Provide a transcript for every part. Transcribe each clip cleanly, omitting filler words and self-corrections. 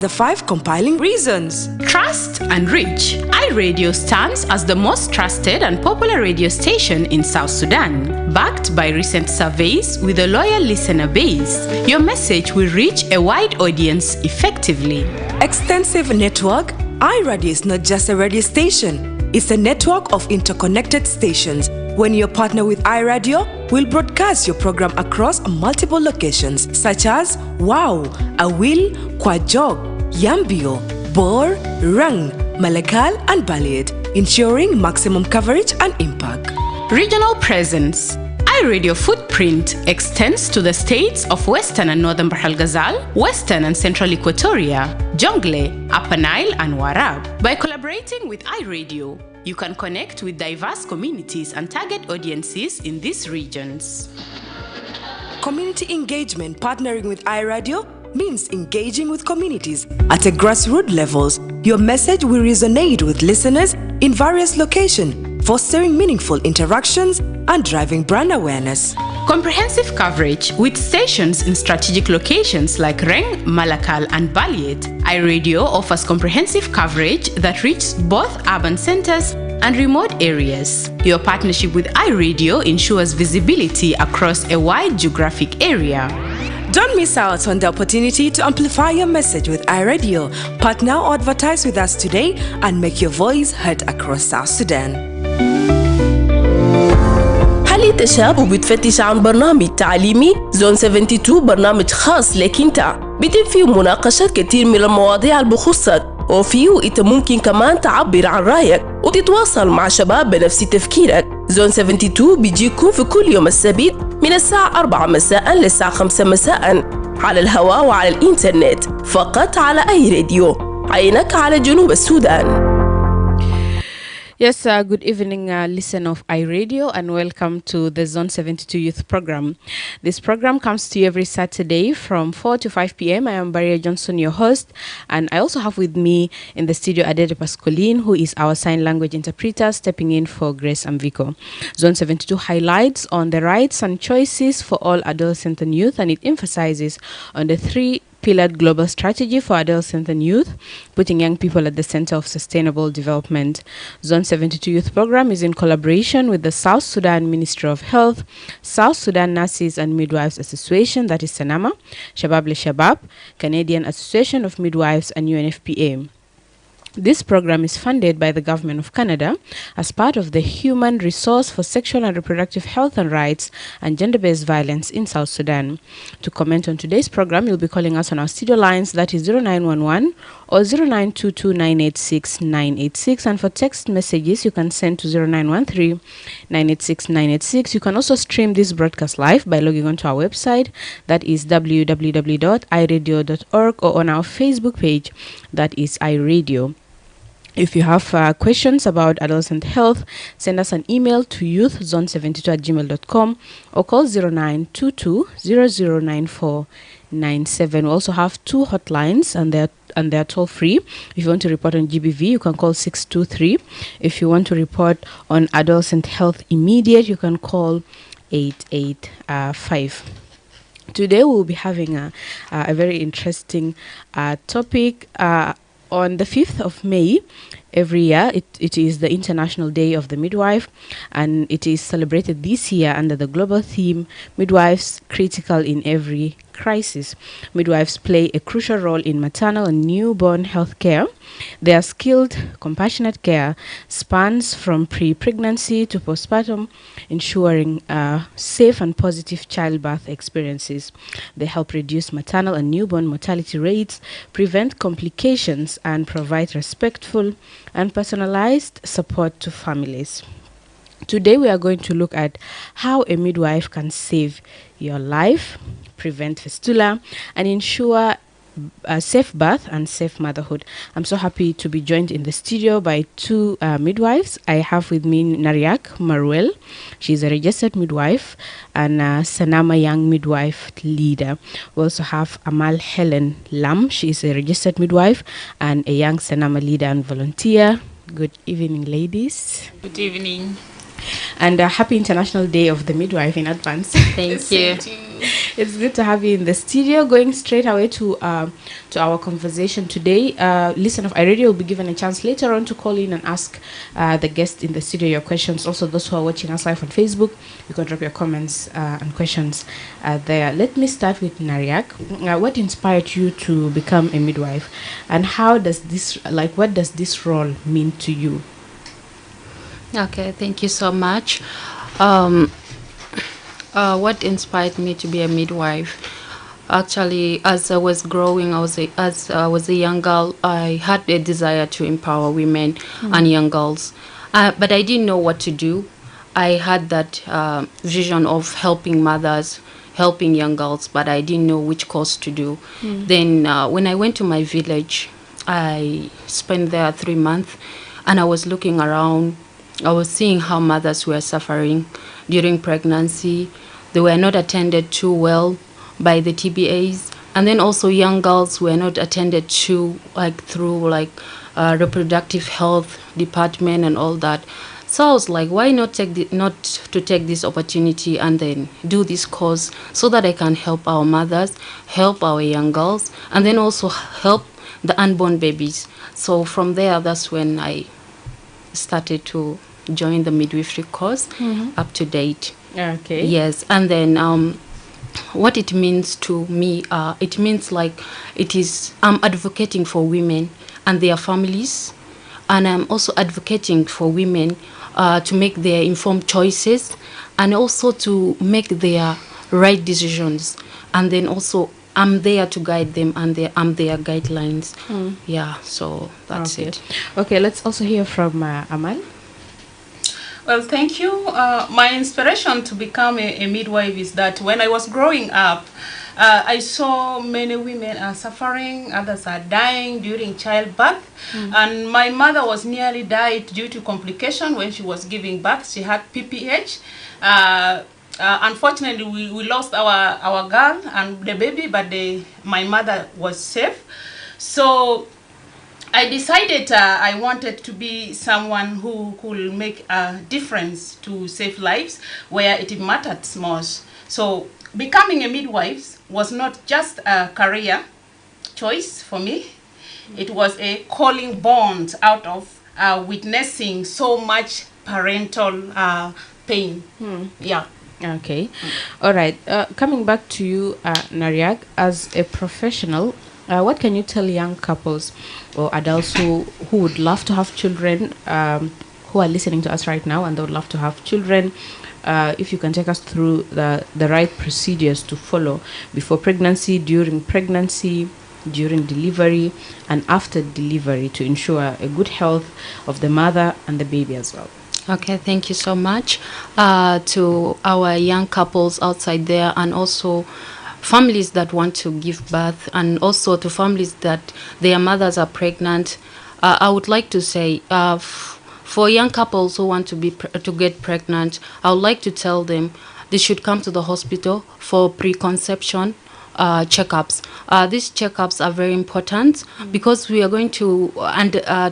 The 5 compiling reasons. Trust and reach. iRadio stands as the most trusted and popular radio station in South Sudan. Backed by recent surveys with a loyal listener base, your message will reach a wide audience effectively. Extensive network. iRadio is not just a radio station. It's a network of interconnected stations. When you partner with iRadio, we'll broadcast your program across multiple locations such as Wow, Awil, Kwajok, Yambio, Bor, Rang, Malakal, and Balad, ensuring maximum coverage and impact. Regional presence. iRadio footprint extends to the states of Western and Northern Bahr el Ghazal, Western and Central Equatoria, Jonglei, Upper Nile, and Warab. By collaborating with iRadio, you can connect with diverse communities and target audiences in these regions. Community engagement. Partnering with iRadio means engaging with communities at a grassroots levels. Your message will resonate with listeners in various locations, fostering meaningful interactions and driving brand awareness. Comprehensive coverage with stations in strategic locations like Reng, Malakal, and Balad. iRadio offers comprehensive coverage that reaches both urban centers and remote areas. Your partnership with iRadio ensures visibility across a wide geographic area. Don't miss out on the opportunity to amplify your message with iRadio. Partner or advertise with us today and make your voice heard across South Sudan. هل انت شاب وبتفتش عن برنامج تعليمي؟ زون 72 برنامج خاص لك انت، بيتم فيه مناقشة كتير من المواضيع اللي بخصك، وفيه انت ممكن كمان تعبر عن رايك وتتواصل مع شباب بنفس تفكيرك. زون 72 بيجيكم في كل يوم السبت من الساعة 4 مساء للساعة 5 مساء على الهواء وعلى الإنترنت، فقط على iRadio. عينك على جنوب السودان. Yes, good evening, listener of iRadio, and welcome to the Zone 72 Youth Program. This program comes to you every Saturday from 4 to 5 p.m. I am Barry Johnson, your host, and I also have with me in the studio Adede Pascolin, who is our sign language interpreter, stepping in for Grace Amviko. Zone 72 highlights on the rights and choices for all adolescent and youth, and it emphasizes on the 3 pillared global strategy for adolescent and youth, putting young people at the center of sustainable development. Zone 72 Youth Program is in collaboration with the South Sudan Ministry of Health, South Sudan Nurses and Midwives Association, that is Sanama, Shabab Le Shabab, Canadian Association of Midwives, and UNFPA. This program is funded by the Government of Canada as part of the Human Resource for Sexual and Reproductive Health and Rights and Gender-Based Violence in South Sudan. To comment on today's program, you'll be calling us on our studio lines, that is 0911 or 0922986986, and for text messages, you can send to 0913 986 You can also stream this broadcast live by logging onto our website, that is www.iradio.org, or on our Facebook page, that is iRadio. If you have questions about adolescent health, send us an email to youthzone72@gmail.com or call 0922 009497. We also have 2 hotlines, and they're toll free. If you want to report on GBV, you can call 623. If you want to report on adolescent health immediate, you can call 885. Today we'll be having a very interesting topic. On the 5th of May, every year, it is the International Day of the Midwife, and it is celebrated this year under the global theme, Midwives Critical in Every Crisis. Midwives play a crucial role in maternal and newborn health care. Their skilled, compassionate care spans from pre-pregnancy to postpartum, ensuring safe and positive childbirth experiences. They help reduce maternal and newborn mortality rates, prevent complications, and provide respectful and personalized support to families. Today we are going to look at how a midwife can save your life, prevent fistula, and ensure a safe birth and safe motherhood. I'm so happy to be joined in the studio by 2 midwives. I have with me Nariak Maruel. She's a registered midwife and Sanama Young Midwife Leader. We also have Amal Helen Lam. She is a registered midwife and a young Sanama leader and volunteer. Good evening, ladies. Good evening. And happy International Day of the Midwife in advance. Thank you. It's good to have you in the studio. Going straight away to our conversation today. Listen of iRadio will be given a chance later on to call in and ask the guest in the studio your questions. Also, those who are watching us live on Facebook, you can drop your comments and questions there. Let me start with Nariak. What inspired you to become a midwife, and what does this role mean to you? Okay, thank you so much. What inspired me to be a midwife? Actually, as I was growing, as I was a young girl, I had a desire to empower women and young girls, but I didn't know what to do. I had that vision of helping mothers, helping young girls, but I didn't know which course to do. Then when I went to my village, I spent there 3 months, and I was looking around. I was seeing how mothers were suffering during pregnancy. They were not attended to well by the TBAs, and then also young girls were not attended to through reproductive health department and all that. So I was like, why not take this opportunity and then do this course so that I can help our mothers, help our young girls, and then also help the unborn babies. So from there, that's when I started to join the midwifery course up to date. Okay. Yes, and then what it means to me, it means I'm advocating for women and their families, and I'm also advocating for women to make their informed choices and also to make their right decisions. And then also I'm there to guide them, and I'm their guidelines. Yeah, so that's it. Okay, let's also hear from Amal. Well, thank you. My inspiration to become a midwife is that when I was growing up, I saw many women are suffering, others are dying during childbirth. And my mother was nearly died due to complication when she was giving birth. She had PPH. Unfortunately, we lost our girl and the baby, but my mother was safe. So I decided I wanted to be someone who could make a difference to save lives where it mattered most. So becoming a midwife was not just a career choice for me. It was a calling born out of witnessing so much parental pain. Yeah. Okay. All right. Coming back to you, Nariak, as a professional, what can you tell young couples or adults who would love to have children, who are listening to us right now and they would love to have children? If you can take us through the right procedures to follow before pregnancy, during delivery, and after delivery to ensure a good health of the mother and the baby as well. Okay, thank you so much to our young couples outside there, and also families that want to give birth, and also to families that their mothers are pregnant. I would like to say, for young couples who want to get pregnant, I would like to tell them they should come to the hospital for preconception checkups. These checkups are very important because we are going to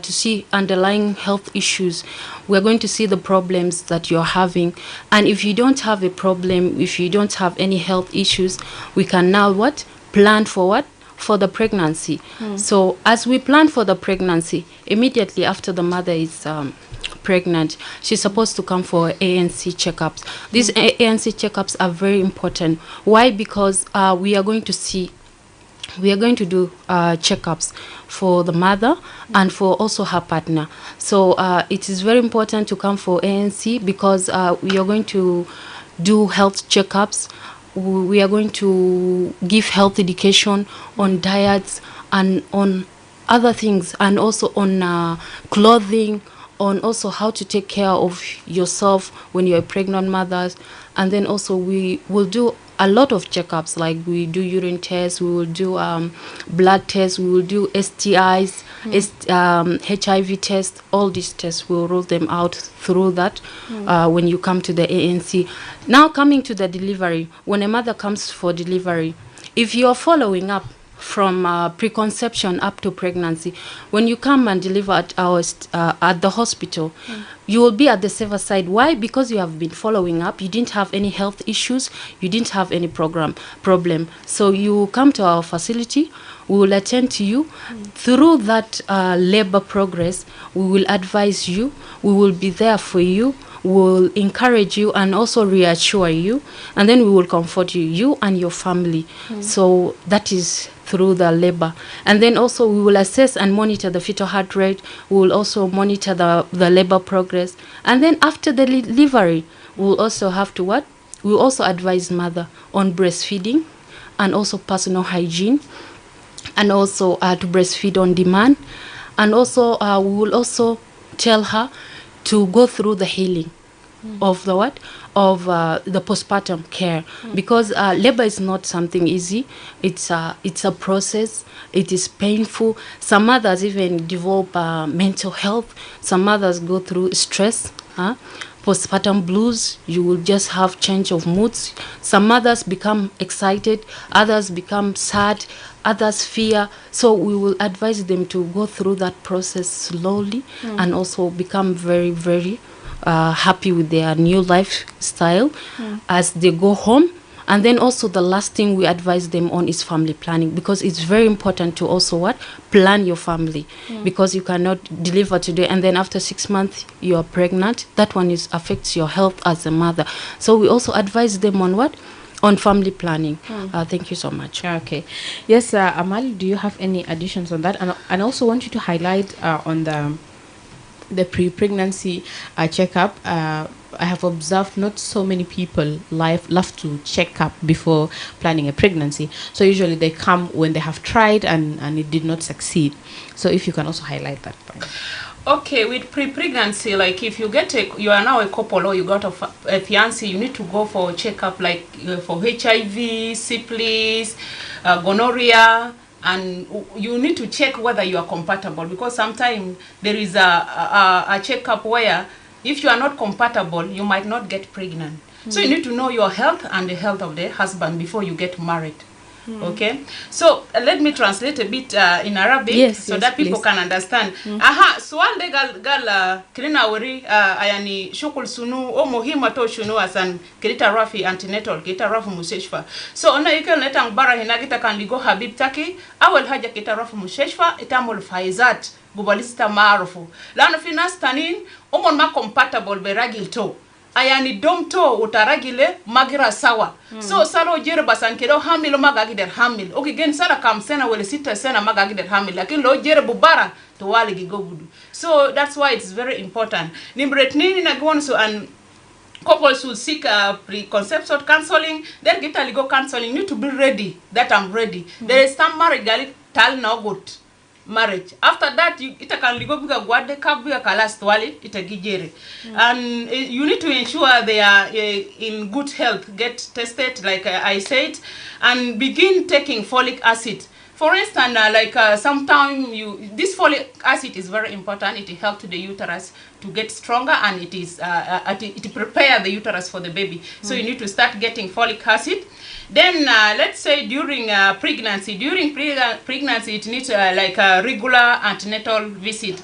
see underlying health issues. We are going to see the problems that you're having, and if you don't have a problem, if you don't have any health issues, we can now plan for the pregnancy. So as we plan for the pregnancy, immediately after the mother is pregnant, she's supposed to come for ANC checkups. These ANC checkups are very important. Why? Because we are going to do checkups for the mother and for also her partner. So it is very important to come for ANC because we are going to do health checkups. We are going to give health education on diets and on other things, and also on clothing, on also how to take care of yourself when you're a pregnant mother. And then also we will do a lot of checkups, like we do urine tests, we will do blood tests, we will do STIs, HIV tests. All these tests, we'll roll them out through that when you come to the ANC. Now coming to the delivery, when a mother comes for delivery, if you are following up from preconception up to pregnancy. When you come and deliver at at the hospital, you will be at the safer side. Why? Because you have been following up. You didn't have any health issues. You didn't have any problem. So you come to our facility. We will attend to you. Through that labor progress, we will advise you. We will be there for you. We will encourage you and also reassure you. And then we will comfort you and your family. So that is through the labor. And then also we will assess and monitor the fetal heart rate. We will also monitor the labor progress. And then after the delivery, we will also have to what? We will also advise mother on breastfeeding and also personal hygiene, and also to breastfeed on demand. And also we will also tell her to go through the healing of the what? Of the postpartum care, because labor is not something easy. It's a process. It is painful. Some mothers even develop mental health. Some mothers go through stress, postpartum blues. You will just have change of moods. Some mothers become excited, others become sad, others fear. So we will advise them to go through that process slowly and also become very, very happy with their new lifestyle as they go home. And then also the last thing we advise them on is family planning, because it's very important to also plan your family, because you cannot deliver today and then after 6 months you are pregnant. That one affects your health as a mother. So we also advise them on on family planning. Thank you so much. Okay. Yes, Amal, do you have any additions on that? And I also want you to highlight on the pre-pregnancy checkup. I have observed not so many people love to check up before planning a pregnancy. So usually they come when they have tried and it did not succeed. So if you can also highlight that point. Okay, with pre-pregnancy, like if you you are now a couple or you got a fiancé, you need to go for a checkup, like for HIV, syphilis, gonorrhea, and you need to check whether you are compatible, because sometimes there is a checkup where if you are not compatible, you might not get pregnant. So you need to know your health and the health of the husband before you get married. Okay, so let me translate a bit in Arabic, so that people can understand. Swal de gal kirina wari ayani shukul sunu o muhimu to shunu asan kirita rafi antenatal kirita rafi museshfa. So ona ikel netang bara hinagita kan ligo habib taki awal haja kirita rafi museshfa itamul faizat gubalista maarufu. Lano fi nas tanin umon ma compatible beragil to. Ayani domto utaragile magira sawa. So salo jere basankero hamil magagider hamil. Okay, gen sara kam sena wele sita sena magagider hamil. Lakin lo jere bubara to wali gigogudu. So that's why it's very important. Nimbret nini na gwanso and couples will seek preconception counseling. Then get a legal counseling. You need to be ready that I'm ready. There is some marriage gali tal no good. Marriage. After that, it can go bigger guard the kabuya kalas twali it a gijere. And you need to ensure they are in good health. Get tested, like I said, and begin taking folic acid. For instance, sometimes this folic acid is very important. It helps the uterus to get stronger, and it prepare the uterus for the baby. So you need to start getting folic acid. Then let's say during pregnancy, it needs a regular antenatal visit.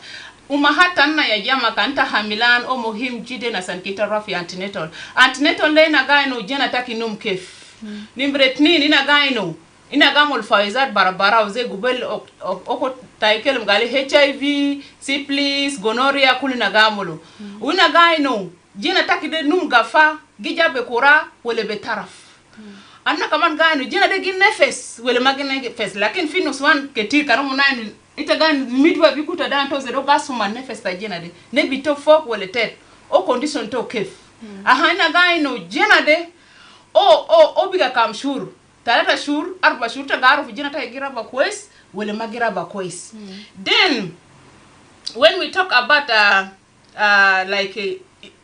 Umahatanna ya jama kanta hamilan o muhim jide na sankita rafi antenatal. Antenatal le na gaino jena taki num kef. Nimbretni nina gaino. Ina gamol faizat barabara uze gubel oko taikel mgali HIV, syphilis, gonorrhea kuli na gamolo. Una gaino jena taki de num gafa gijabe kura wele betaraf. Anna kaman gaino jena de gin nefes wele magine nefes, lakin finus wan ketir karamu nine ita gan midwife bikuta dan to zero gasuma nefes ta jena de ne bito fok wele tet o condition to kef. Ina gaino jena de o biga kam shuru talata shur arba shur ta garu fijina ta gira ba kwes wele magira ba kwes. Then when we talk about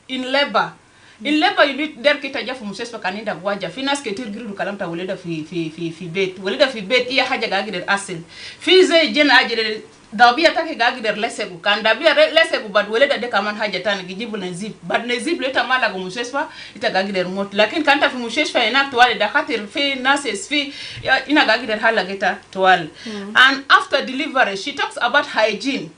in labor, you need der kita jafu musespa kaninda gwaja finas ketir giru kalamta weleda fi bet weleda fi bet iya haja gagi der asel fi ze jena ajere dabia take gagi der lesegu kan dabia lesegu bad wele de kaman haja tan gijibu nazib bad nazib leta mala go mushesfa ita gagi der mot lakin kanta fi mushesfa ina twale da khatir fi nurses fi ina gagi der hala geta twale. And after delivery she talks about hygiene.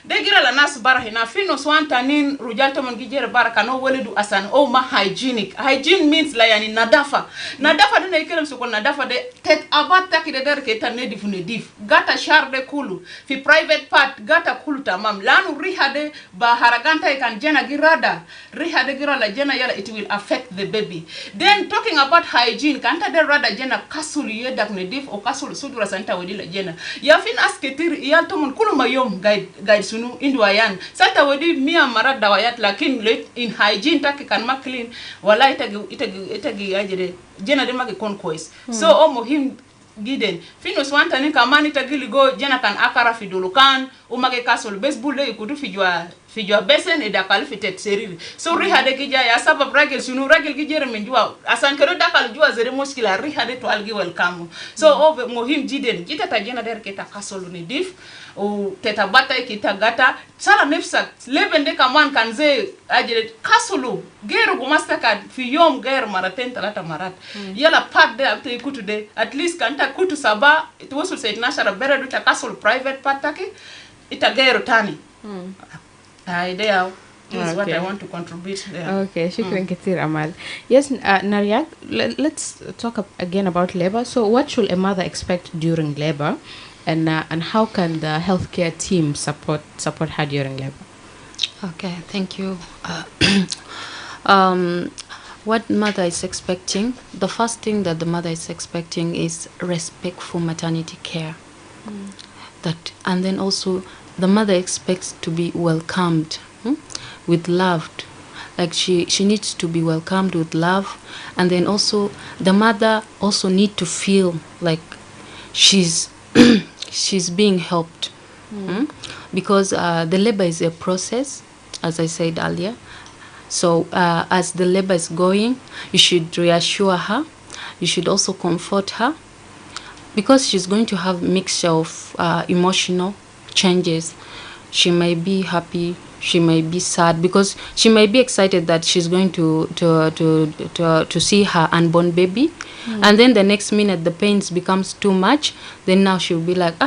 De gira la nas bara hina fino swanta nin rujalto mon gijere bara kano weledu asan o ma hygienic. Hygiene means la yani nadafa dina ikelem sukol nadafa de tet abata ki de der ke tan nedif nedif gata sharde kulu fi private part gata kulu tamam lanu rihade ba haraganta ikan jena girada rihade gira la jena yala it will affect the baby. Then talking about hygiene kanta de rada jena kasul yedak nedif o kasul sudura santa wedila jena ya fin asketir ya tomon kulu mayom guide sunu indwayan santa wedi mia marad dawayat lakin in hygiene take kan ma clean wala itagi ajere jena de magi conquest. So o muhim giden finos wanta ni kamani tagili go jena kan akara fidulukan o magi kasol baseball de kudu fijwa besen e dakal fitet seriri so rihade gija ya sabab ragel sunu ragel gijere menjua asan kero dakal jua zere muskila rihade to algi welcome. So o muhim jiden jita ta jena der keta kasol ni dif o teta bata kita gata sala nefsa lebende kaman kanze ajere kasulu geru go mastercard fi yom ger maraten talata marat yala part de after kutu de at least kanta kutu saba it was say nashara beredu ta kasulu private part take ita geru tani idea is what I want to contribute there. Okay, shukran kathir Amal. Yes, Nariak, let's talk again about labor. So what should a mother expect during labor? And how can the healthcare team support her during labor? Okay, thank you. What mother is expecting, the first thing that the mother is expecting is respectful maternity care. And then also the mother expects to be welcomed with love. Like she needs to be welcomed with love. And then also the mother also need to feel like she's being helped. Because the labor is a process, as I said earlier. So as the labor is going, you should reassure her. You should also comfort her, because she's going to have mixture of emotional changes. She may be happy, she may be sad, because she may be excited that she's going to see her unborn baby, and then the next minute the pains becomes too much. Then now she'll be like,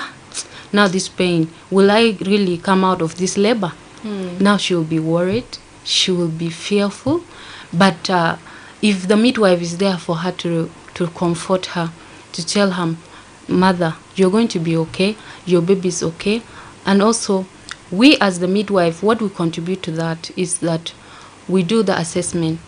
now this pain, will I really come out of this labor? Now she'll be worried, she will be fearful. But if the midwife is there for her to comfort her, to tell her, mother, you're going to be okay, your baby is okay. And also we as the midwife, what we contribute to that is that we do the assessment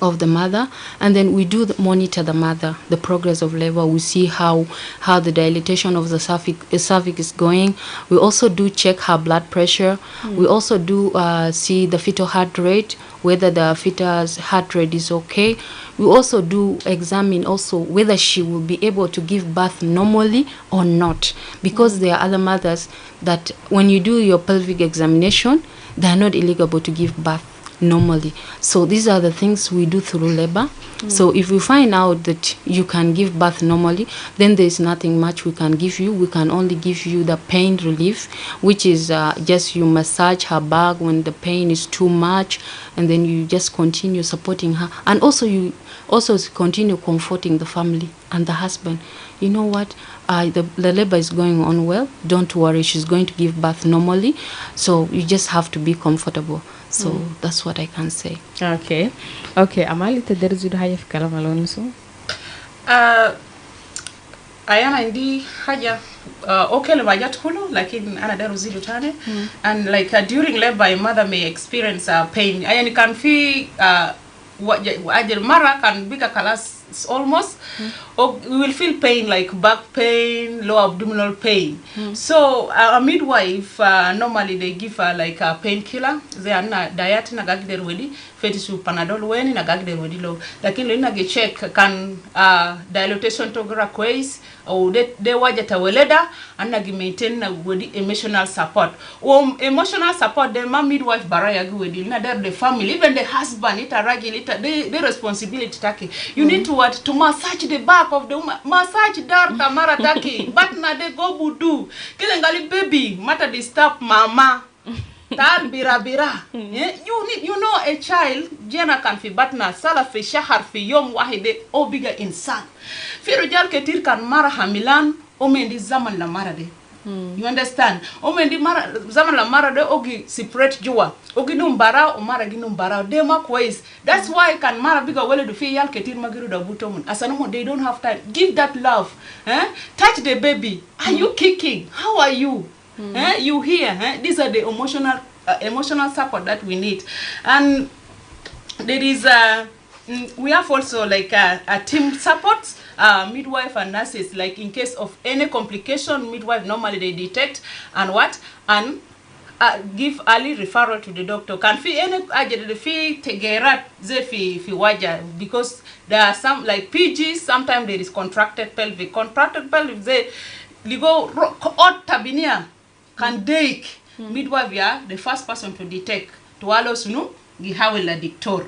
of the mother, and then we do monitor the mother, the progress of labor. We see how the dilatation of the cervix is going. We also do check her blood pressure. We also do see the fetal heart rate, whether the fetus heart rate is okay. We also do examine also whether she will be able to give birth normally or not, because there are other mothers that when you do your pelvic examination, they are not eligible to give birth normally. So these are the things we do through labor. So if we find out that you can give birth normally, then there is nothing much we can give you. We can only give you the pain relief, which is just you massage her back when the pain is too much, and then you just continue supporting her, and also you also continue comforting the family and the husband. You know what, the labor is going on well, don't worry, she's going to give birth normally, so you just have to be comfortable. So that's what I can say. Okay. Amali tadrizu haya fi kalam alonso. Ayana indi haja okay lewajat hulu lakini ana daru zidu tane. And like during labor your mother may experience pain. Ayani can feel ajel mara can bika kalas almost or we will feel pain like back pain, low abdominal pain. So a midwife normally they give her like a painkiller. They are na diet na gagder wedi fetisu panadol weni na gagder wedi low. Lakini lina ge check can dilatation togra quiz or they wajata weleda and na maintain na wedi emotional support. Emotional support the midwife baraya gu wedi na the family, even the husband ita ragil ita the responsibility take. You need to massage the back back of the woman. Massage darta marataki. But na de go budu. Kilengali baby. Mata disturb mama. Tal bira bira. You know a child. Jena kan fi batna. Sala fi shahar fi yom wahide. O biga insan. Fi rujal ketir kan mara hamilan. Omendi zaman la mara de. You understand? Omendi mara zaman la mara de ogi separate jua. Ogi numbara o mara gi numbara. They mark ways. That's why can mara biga wale do fi yal ketir magiru da butomun. Asanomo they don't have time. Give that love. Touch the baby. Are you kicking? How are you? You here? These are the emotional support that we need. And there is we have also like a team support, midwife and nurses. Like in case of any complication, midwife normally they detect and give early referral to the doctor. Can fee any fee tegerat ze fi waja, because there are some like PGs. Sometimes there is contracted pelvic. Contracted pelvic ze ligo ot tabinia can take midwife ya the first person to detect to allow sunu gihawela dictor.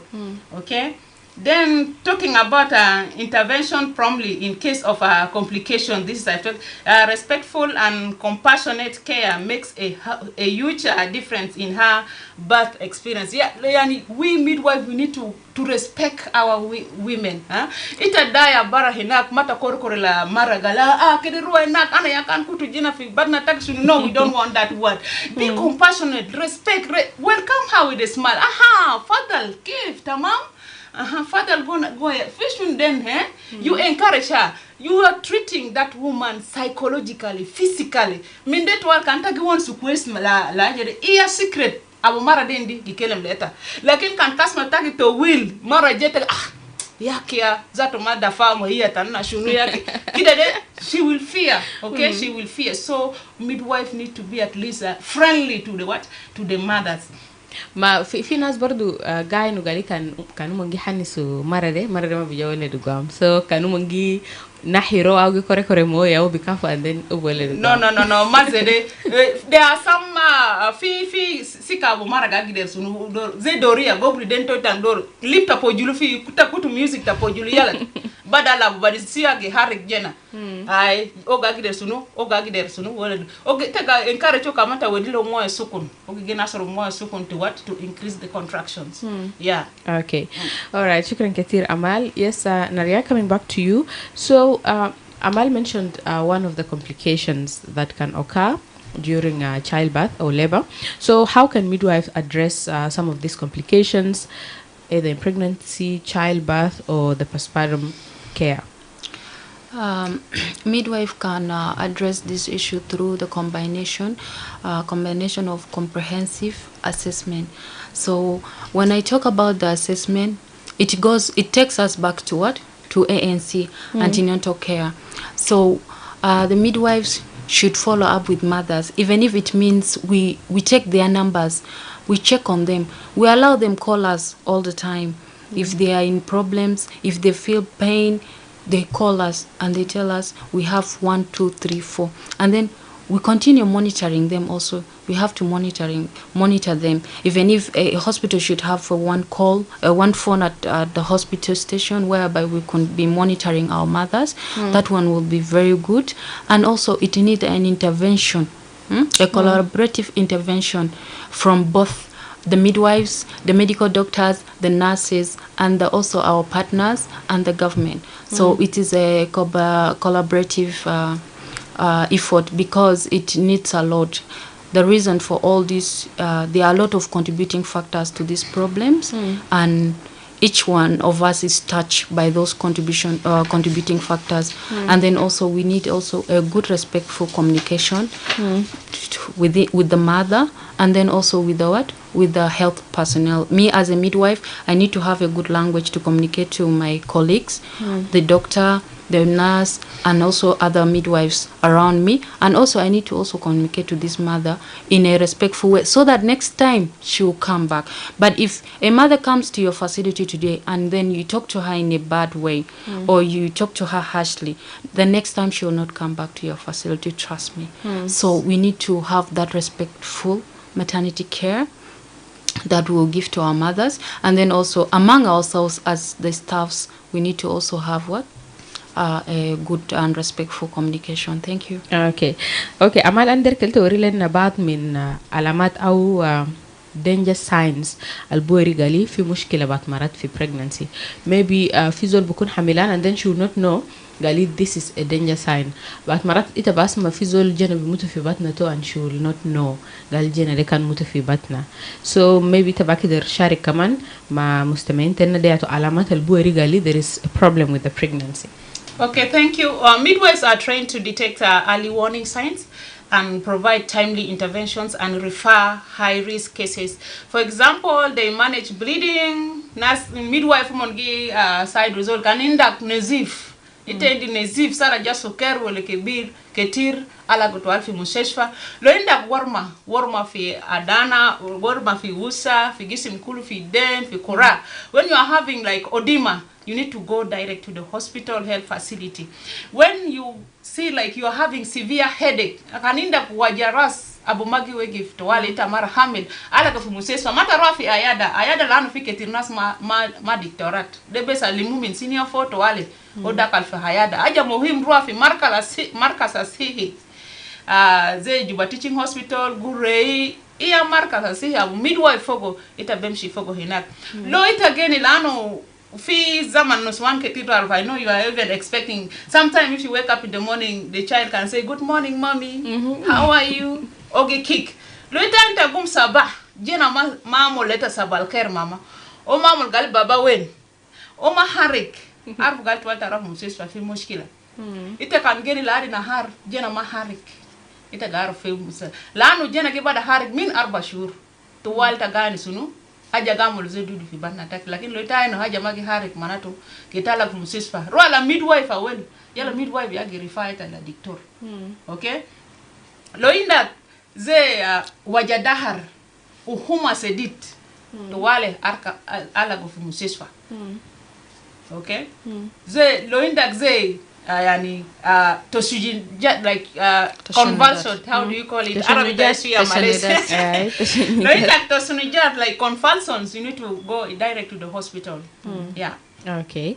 Okay. Then talking about intervention promptly in case of a complication, this is respectful and compassionate care makes a huge difference in her birth experience. Yeah, we midwife, we need to respect our women. Ita daya bara hinak mata korokore la maragala kederua hinak ana yakan kutu jina fi badna taxi. No, we don't want that word. Be compassionate, respect, welcome her with a smile. Aha, fadal, give, tamam. Father, go fish then, you encourage her. You are treating that woman psychologically, physically. Mindet wal kanta gi won su quest la jere iya secret abu mara dendi gikelem leta. Lakin kan kasma taki to will mara jete yakia zato mada famo hiya tanna shunu yake. Kidade she will fear, okay? She will fear. So midwife need to be at least friendly to the mothers. ما في ناس برضو قاعد نقالي كانوا منجي حنسوا مرة ما بيجوا دوغام so كانوا منجي نحيرو أو كوري مويا أو بكافو and then no mazede there are some fi sika bu mara ga gider sunu ze doria gobri dento tandor lip tapo julu fi kutu music tapo julu yala badala bu badi siya ge harik jena ai o ga gider sunu wala o tega encourage ka mata wedilo moya sukun o gena soro moya sukun to increase the contractions. Yeah. Okay. All right. Shukran kathir, Amal. Yes, Naria, coming back to you. So, Amal mentioned one of the complications that can occur during childbirth or labor. So, how can midwives address some of these complications, either in pregnancy, childbirth, or the postpartum care? Midwife can address this issue through the combination of comprehensive assessment. So when I talk about the assessment, it takes us back to what? To ANC, antenatal care. So the midwives should follow up with mothers, even if it means we take their numbers, we check on them, we allow them call us all the time. If they are in problems, if they feel pain, they call us and they tell us we have 1, 2, 3, 4, and then we continue monitoring them. Also, we have to monitor them. Even if a hospital should have one phone at the hospital station whereby we can be monitoring our mothers, that one will be very good. And also, it needs an intervention, a collaborative intervention from both the midwives, the medical doctors, the nurses, and also our partners and the government. So it is a collaborative effort because it needs a lot. The reason for all this, there are a lot of contributing factors to these problems, and each one of us is touched by those contributing factors. And then also we need also a good respectful communication with the mother, and then also with the health personnel. Me as a midwife, I need to have a good language to communicate to my colleagues, the doctor, the nurse, and also other midwives around me. And also I need to also communicate to this mother in a respectful way so that next time she will come back. But if a mother comes to your facility today and then you talk to her in a bad way or you talk to her harshly, the next time she will not come back to your facility, trust me. So we need to have that respectful maternity care that we'll give to our mothers. And then also among ourselves as the staffs, we need to also have a good and respectful communication. Thank you. اوكي امال عندك توري لنا بعض من علامات او danger signs البوري قالي في مشكلة بعد مرات في pregnancy maybe في زول بكون حملان and then she will not know قالي this is a danger sign بعد مرات إتا باسمة في زول جنة بيموت في بطنة تو and she will not know قال جنة دي كان موت في بطنة so maybe تبا كده شارك كمان مع مستمعين تنا دياتو علامات البوري قالي there is a problem with the pregnancy. Okay, thank you. Midwives are trained to detect early warning signs and provide timely interventions and refer high-risk cases. For example, they manage bleeding. Midwife mongi side result can induct nazif. Itendi nazif sara jaso care wale kebir ketir ala kutwal fi mustashfa. Lo induct warma fi adana, warma fi usa, fi gisim kulu fi den, fi kora. When you are having like edema, you need to go direct to the hospital health facility. When you see like you are having severe headache, akaninda kuwajaras abumagi wegif to wale ita mara hamil ala kafu museswa mata rafi ayada lanu fi ketirnas ma dictorat de besa limumin senior photo wale oda kalfa hayada aja muhim rafi marka sasihi ze Juba Teaching Hospital gurei iya marka sasihi abu midwife fogo ita bemshi fogo hinak lo ita geni lanu fi zaman nuswan ketir I know you are even expecting sometimes if you wake up in the morning the child can say good morning mommy how are you okay kick lo ita anta gum sabah jena mamo leta sabal khair mama o mamo gal baba wen o ma harik arf gal twal taraf musis fa fi mushkila ita kan geni lari na har jena ma harik ita gar fi musa lanu jena ke bada harik min 4 shhur to walta gani sunu aja gamul zedu fi banna tak lakini lo ita no haja magi harik manato kitala fi musis fa rola midwife awel yala midwife ya refer ita la doctor okay lo inda ze wajadahar uhuma sedit to wale arka ala go fi musisfa okay ze lo inda ze yani to sujin like convulsion how do you call it Arabic ya Malaysia lo inda to sunijat like convulsions you need to go direct to the hospital yeah. Okay.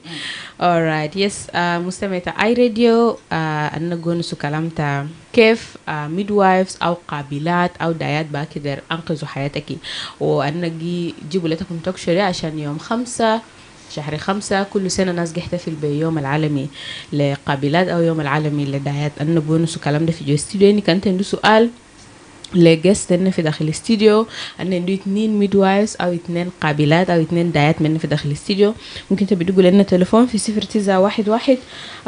All right. Yes, مستمعة اي راديو أنا نقول سكلامتا كيف midwives أو قابلات أو دايات باكدر أنقذوا حياتك وأنا جيبوا لكم تكشري عشان يوم 5 شهر 5 كل سنة ناس يحتفل بيوم العالمي لقابلات أو يوم العالمي لدايات أنا نقول سكلام ده في جو استوديو إني كنت عنده سؤال لجست إنه في داخل الاستوديو أن عنده 2 midwives أو 2 قابلات أو 2 دايات من في داخل الاستوديو ممكن تبي تقول لنا تليفون في 0911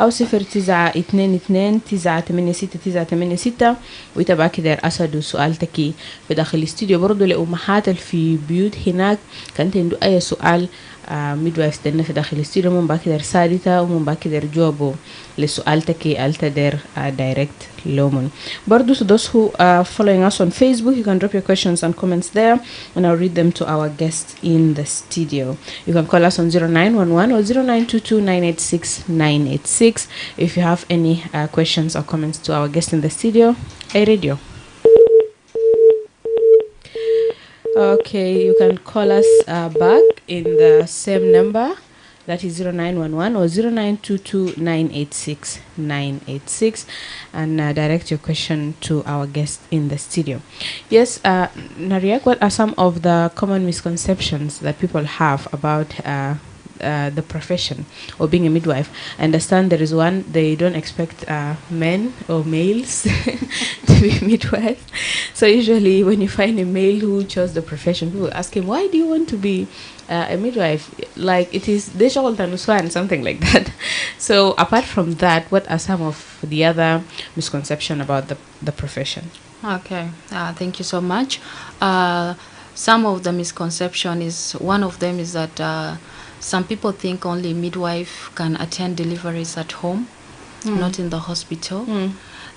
أو 0922 986 ويتابع كده أسد سؤال تكي في داخل الاستوديو برضو لأمهات في بيوت هناك كانت عنده أي سؤال midwives دنا في داخل الاستوديو من باكدر سادتا ومن باكدر جوابه لسؤال تكي ألتدر direct لومن برضو to those who are following us on Facebook you can drop your questions and comments there and I'll read them to our guests in the studio. You can call us on 0911 or 0922 986 986 if you have any questions or comments to our guest in the studio. Hey radio. Okay, you can call us back in the same number, that is 0911 or 0922 986 986 and direct your question to our guest in the studio. Yes, Nariak, what are some of the common misconceptions that people have about the profession or being a midwife? I understand there is one, they don't expect men or males to be midwives. So usually when you find a male who chose the profession, people ask him, why do you want to be a midwife? Like it is Deshawal Tanuswan, something like that. So apart from that, what are some of the other misconceptions about the profession? Okay, thank you so much. Some of the misconception is, one of them is that some people think only midwife can attend deliveries at home, not in the hospital.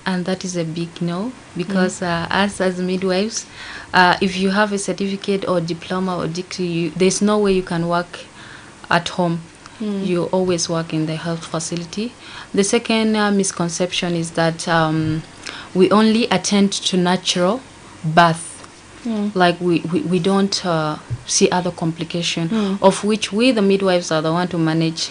And that is a big no, because us as midwives, if you have a certificate or diploma or degree, there's no way you can work at home. You always work in the health facility. The second misconception is that we only attend to natural birth. Like we don't see other complications, of which we the midwives are the one to manage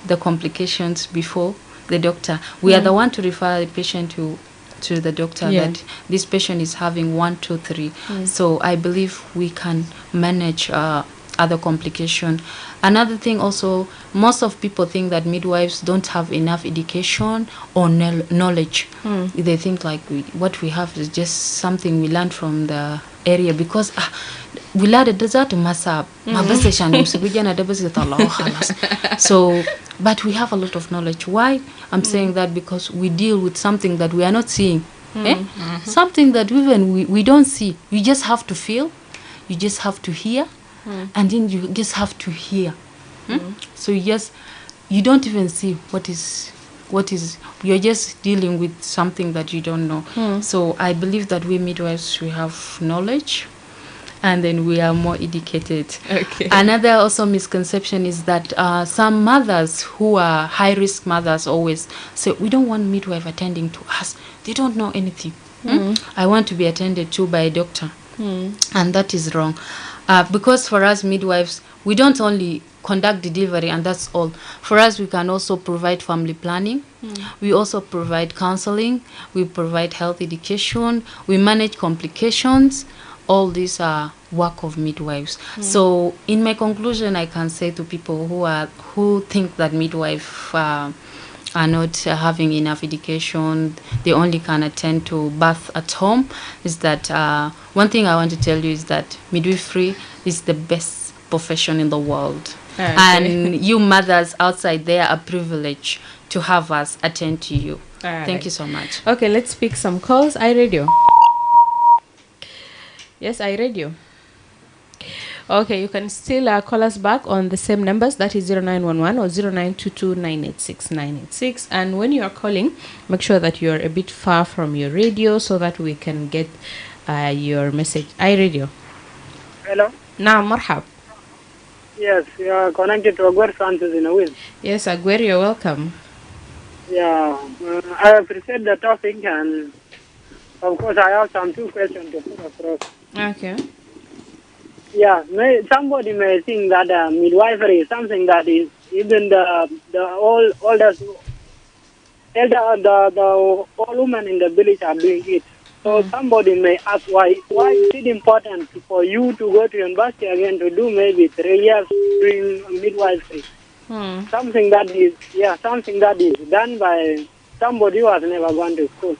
the complications before the doctor. We are the one to refer the patient to the doctor that this patient is having 1, 2, 3. So I believe we can manage other complication. Another thing also, most of people think that midwives don't have enough education or knowledge. They think like what we have is just something we learned from the area, because we learned it doesn't masa so but we have a lot of knowledge. Why I'm saying that? Because we deal with something that we are not seeing. Something that even we don't see. You just have to feel, you just have to hear, and then you just have to hear. So you don't even see what is you're just dealing with something that you don't know. So I believe that we midwives, we have knowledge, and then we are more educated. Okay. Another also misconception is that some mothers who are high risk mothers always say, we don't want midwife attending to us, they don't know anything. I want to be attended to by a doctor. And that is wrong, because for us midwives, we don't only conduct delivery and that's all. For us, we can also provide family planning. We also provide counseling. We provide health education. We manage complications. All these are work of midwives. So in my conclusion, I can say to people who think that midwife are not having enough education, they only can attend to birth at home, is that one thing I want to tell you is that midwifery is the best profession in the world. Okay. And you mothers outside there are privileged to have us attend to you. Thank you so much. Okay, let's pick some calls. iRadio. Yes, iRadio. Okay, you can still call us back on the same numbers, that is 0911 or 0922986986. And when you are calling, make sure that you are a bit far from your radio so that we can get your message. iRadio. Hello. Now, marhab. Yes, you are connected to Aguer Francis in a way. Yes, Aguer, you're welcome. Yeah, I appreciate the topic, and of course I have some 2 questions to put across. Okay. Yeah, somebody may think that midwifery is something that is even the old women in the village are doing it. So somebody may ask why is it important for you to go to university again to do maybe 3 years doing midwifery? Something that is done by somebody who has never gone to school.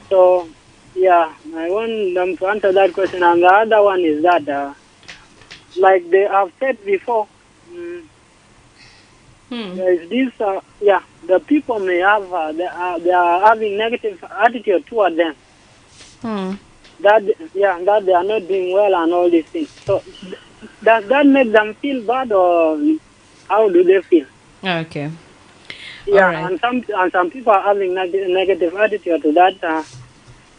So yeah, I want them to answer that question. And the other one is that like they have said before, there is this the people may have they are having negative attitude toward them. That they are not doing well and all these things. So does that make them feel bad, or how do they feel? Okay. Yeah, right. and some people are having negative attitude to that.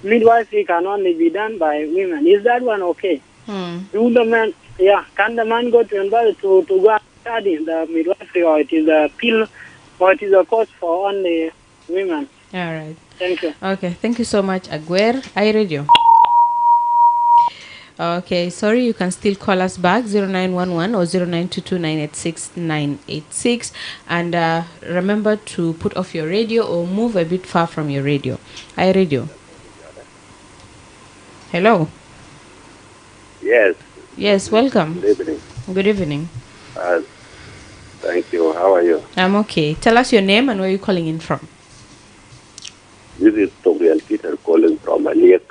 Midwifery can only be done by women. Is that one okay? Do the man? Yeah, can the man go to university to go and study the midwifery, or it is a pill, or it is a course for only women? All right. Thank you. Okay, thank you so much, Aguer. iRadio. Okay, sorry, you can still call us back, 0911 or 0922986986. And remember to put off your radio or move a bit far from your radio. iRadio. Hello. Yes. Yes, welcome. Good evening. Good evening. Thank you. How are you? I'm okay. Tell us your name and where you're calling in from. This is Torian Peter calling from Aliak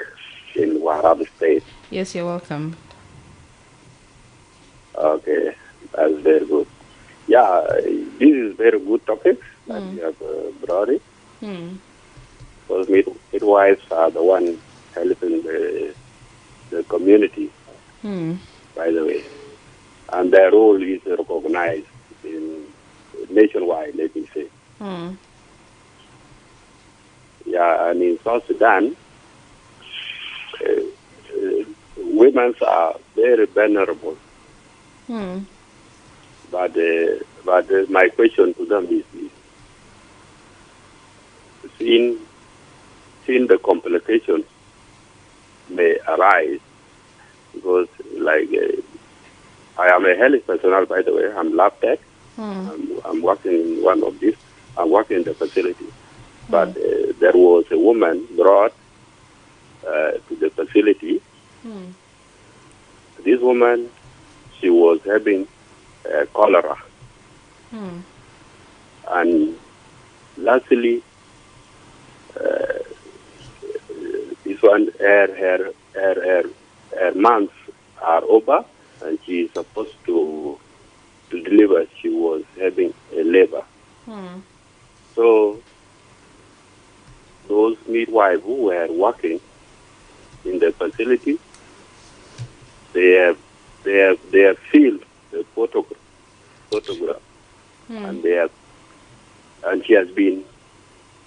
in Warab State. Yes, you're welcome. Okay, that's very good. Yeah, this is very good topic that you have brought it. Because midwives are the one helping the community, by the way. And their role is recognized nationwide, let me say. Yeah, and in South Sudan, women are very vulnerable. But my question to them is seeing the complications may arise, because like I am a health personnel, by the way. I'm lab tech. I'm working in one of these and work in the facility. But there was a woman brought to the facility. This woman, she was having cholera. And lastly, this one, her months are over, and she is supposed to deliver. She was having a labor. So those midwives who were working in the facility, they have filled the photograph, and she has been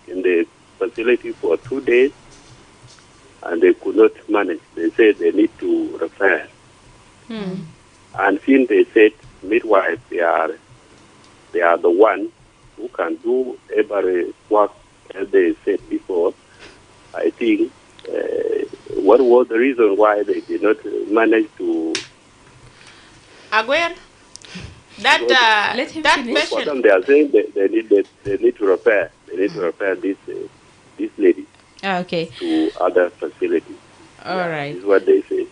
in the facility for 2 days, and they could not manage. They said they need to refer. And since they said midwives, they are the one who can do every work, as they said before. I think what was the reason why they did not manage to? Aguer, that Let him that finish. For patient. them, they are saying they need to refer. They need to refer this lady Okay. to other facilities. All right. This is what they say.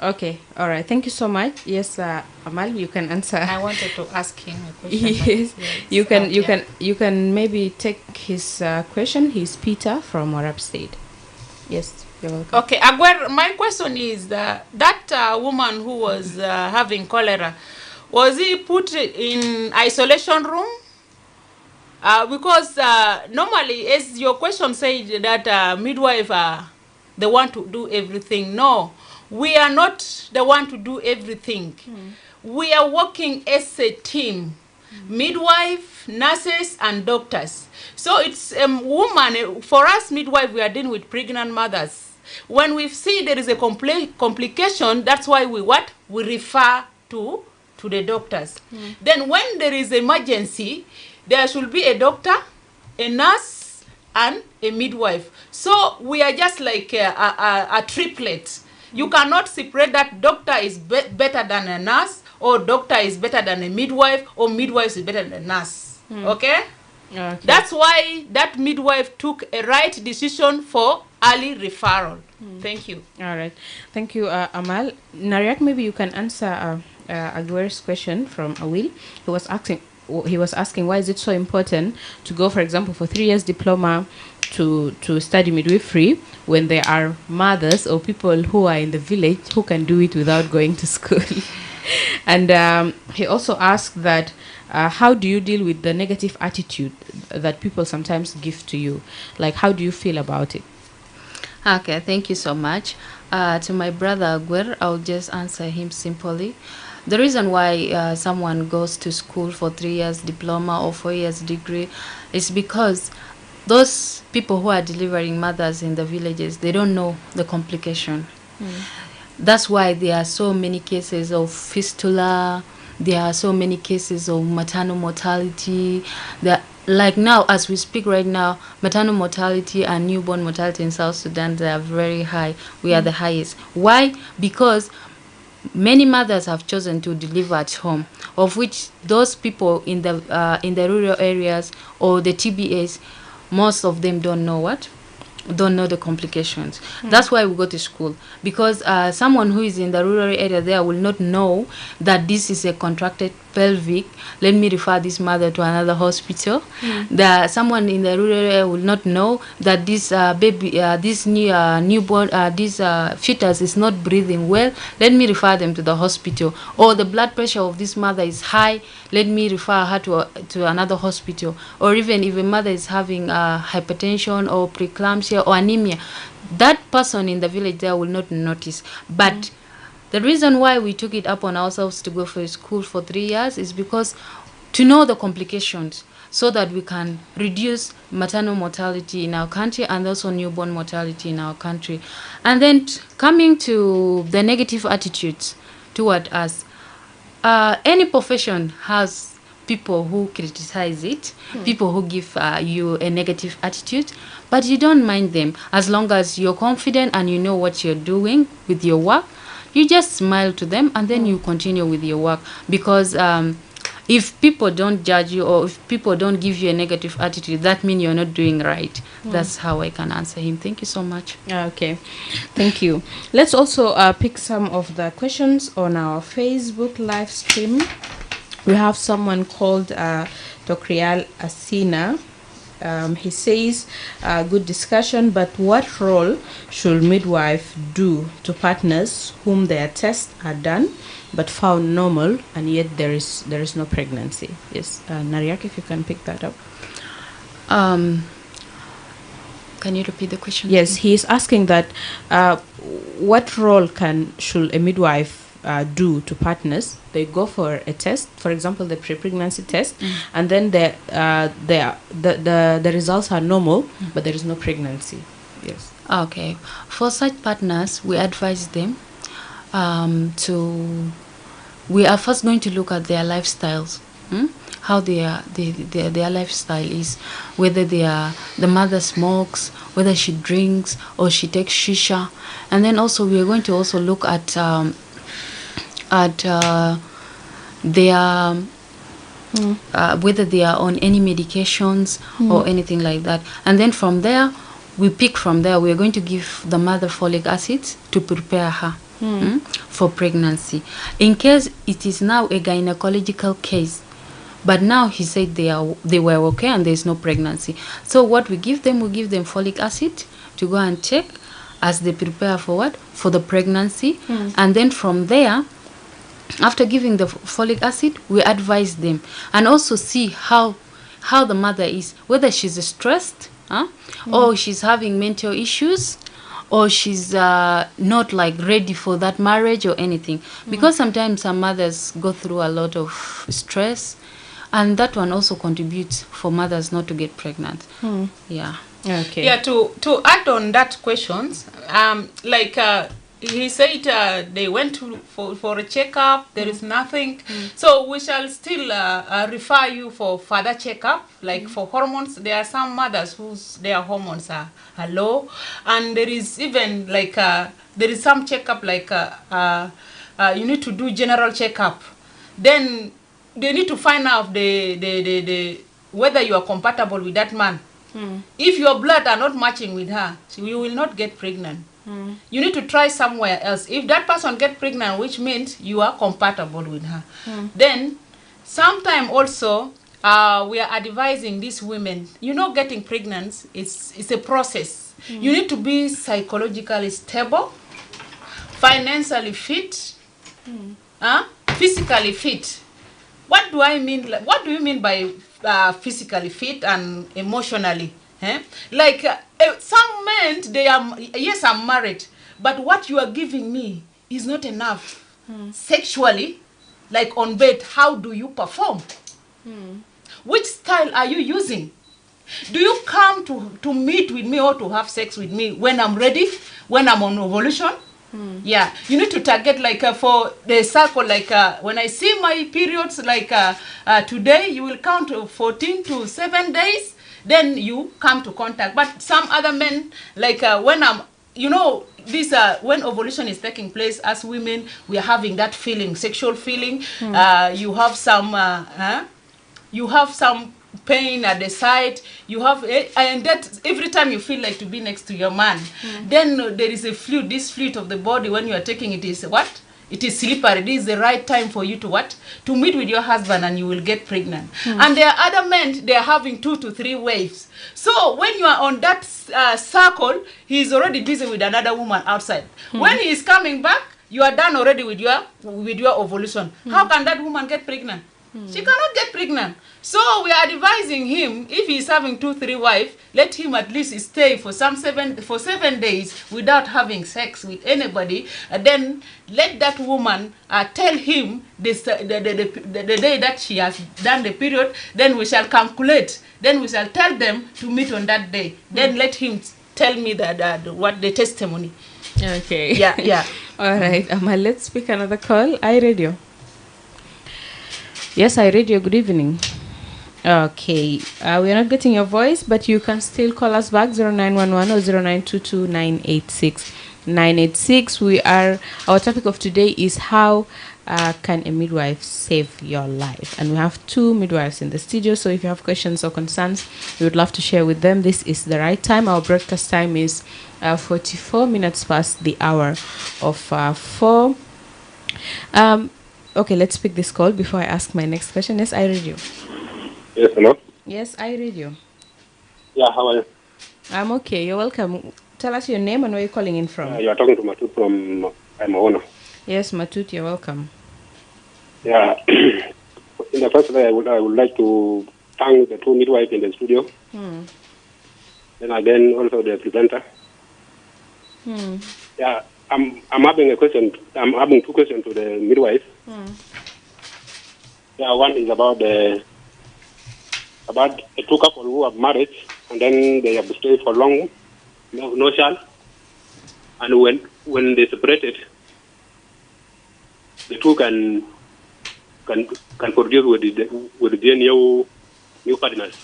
Okay. All right. Thank you so much. Yes, Amal, you can answer. I wanted to ask him a question. Yes, but you can. it's You out, can. You can maybe take his question. He's Peter from Warab State. Yes, you're welcome. Okay, Aguer, my question is that woman who was having cholera, was he put in isolation room? Because normally, as your question said, that midwife they want to do everything. No, we are not the one to do everything. We are working as a team. Midwife, nurses, and doctors. So it's a woman. For us, midwife, we are dealing with pregnant mothers. When we see there is a complication, that's why we refer to the doctors. Then when there is emergency, there should be a doctor, a nurse, and a midwife. So we are just like a triplet. You cannot separate that doctor is better than a nurse, or doctor is better than a midwife, or midwife is better than a nurse. Okay? Okay. That's why that midwife took a right decision for early referral. Thank you. All right. Thank you, Amal. Nariak, maybe you can answer Aguer's question from Awil. He was asking why is it so important to go, for example, for 3 years diploma to study midwifery when there are mothers or people who are in the village who can do it without going to school. And he also asked that how do you deal with the negative attitude that people sometimes give to you? Like, how do you feel about it? Okay, thank you so much. To my brother Aguer, I'll just answer him simply. The reason why someone goes to school for 3 years diploma or 4 years degree is because those people who are delivering mothers in the villages, they don't know the complication. That's why there are so many cases of fistula. There are so many cases of maternal mortality. Like now, as we speak right now, maternal mortality and newborn mortality in South Sudan, they are very high. We are the highest. Why? Because many mothers have chosen to deliver at home, of which those people in the rural areas or the TBAs, most of them don't know the complications. That's why we go to school, because someone who is in the rural area there will not know that this is a contracted pelvic. Let me refer this mother to another hospital. Someone in the rural area will not know that this newborn, this fetus is not breathing well. Let me refer them to the hospital. Or the blood pressure of this mother is high. Let me refer her to another hospital. Or even if a mother is having hypertension or preeclampsia or anemia, that person in the village there will not notice. But the reason why we took it upon ourselves to go for school for 3 years is because to know the complications, so that we can reduce maternal mortality in our country and also newborn mortality in our country. And then coming to the negative attitudes toward us, any profession has people who criticize it, people who give you a negative attitude, but you don't mind them as long as you're confident and you know what you're doing with your work. You just smile to them and then you continue with your work, because if people don't judge you or if people don't give you a negative attitude, that means you're not doing right. That's how I can answer him. Thank you so much. Okay, thank you. Let's also pick some of the questions on our Facebook live stream. We have someone called Tokrial Asina. He says, good discussion, but what role should midwife do to partners whom their tests are done but found normal and yet there is no pregnancy? Yes, Nariak, if you can pick that up. Can you repeat the question? Yes, he is asking that what role should a midwife do to partners? They go for a test, for example, the pre-pregnancy test, and then the results are normal, but there is no pregnancy. Yes. Okay. For such partners, we advise them we are first going to look at their lifestyles. How their lifestyle is, whether the mother smokes, whether she drinks or she takes shisha, and then also we are going to also look at their whether they are on any medications or anything like that, and then from there we pick from there. We are going to give the mother folic acid to prepare her for pregnancy. In case it is now a gynecological case, but now he said they were okay and there is no pregnancy. So what we give them folic acid to go and check as they prepare for what? For the pregnancy. And then from there, after giving the folic acid, we advise them and also see how the mother is, whether she's stressed, or she's having mental issues, or she's not like ready for that marriage or anything. Because sometimes some mothers go through a lot of stress, and that one also contributes for mothers not to get pregnant. Yeah. Okay. Yeah, to add on that questions, he said they went for a checkup, there is nothing. So we shall still refer you for further checkup, like for hormones. There are some mothers whose their hormones are low, and there is even like there is some checkup like you need to do general checkup. Then they need to find out the whether you are compatible with that man. If your blood are not matching with her, you will not get pregnant. You need to try somewhere else. If that person get pregnant, which means you are compatible with her. Then sometime also we are advising these women, getting pregnant it's a process. You need to be psychologically stable, financially fit, physically fit. What do I mean? What do you mean by physically fit and emotionally? Like some men, they are, yes, I'm married, but what you are giving me is not enough. Sexually, like on bed, how do you perform? Which style are you using? Do you come to meet with me or to have sex with me when I'm ready, when I'm on ovulation? Yeah, you need to target like for the cycle, like when I see my periods, like today, you will count 14 to 7 days, then you come to contact. But some other men, like when I'm, this when ovulation is taking place, as women, we are having that feeling, sexual feeling. You have some pain at the side, you have, and that every time you feel like to be next to your man, then there is a fluid. This fluid of the body, when you are taking it, is what? It is slippery. It is the right time for you to what? To meet with your husband, and you will get pregnant. And there are other men, they are having 2 to 3 waves. So when you are on that circle, he is already busy with another woman outside. When he is coming back, you are done already with your ovulation. How can that woman get pregnant? She cannot get pregnant. So we are advising him, if he is having 2, 3 wives, let him at least stay for 7 days without having sex with anybody. And then let that woman tell him this, the day that she has done the period. Then we shall calculate. Then we shall tell them to meet on that day. Then let him tell me what the testimony. Okay. Yeah. All right. Let's pick another call. iRadio. Yes, iRadio. Good evening. Okay, we are not getting your voice, but you can still call us back 0911 or 0922 986 986. Our topic of today is how can a midwife save your life? And we have 2 midwives in the studio, so if you have questions or concerns, we would love to share with them. This is the right time. Our broadcast time is 44 minutes past the hour of 4. Okay, let's pick this call before I ask my next question. Yes, I read you. Yes, hello? Yes, I read you. Yeah, how are you? I'm okay. You're welcome. Tell us your name and where you're calling in from. You are talking to Matut from Maona. Yes, Matut, you're welcome. Yeah. In the first place, I would like to thank the 2 midwives in the studio. Then again, also the presenter. Yeah, I'm having a question. I'm having 2 questions to the midwife. Yeah, one is about the 2 couples who have married and then they have stayed for long, no child, and when they separated, the 2 can produce with their new partners.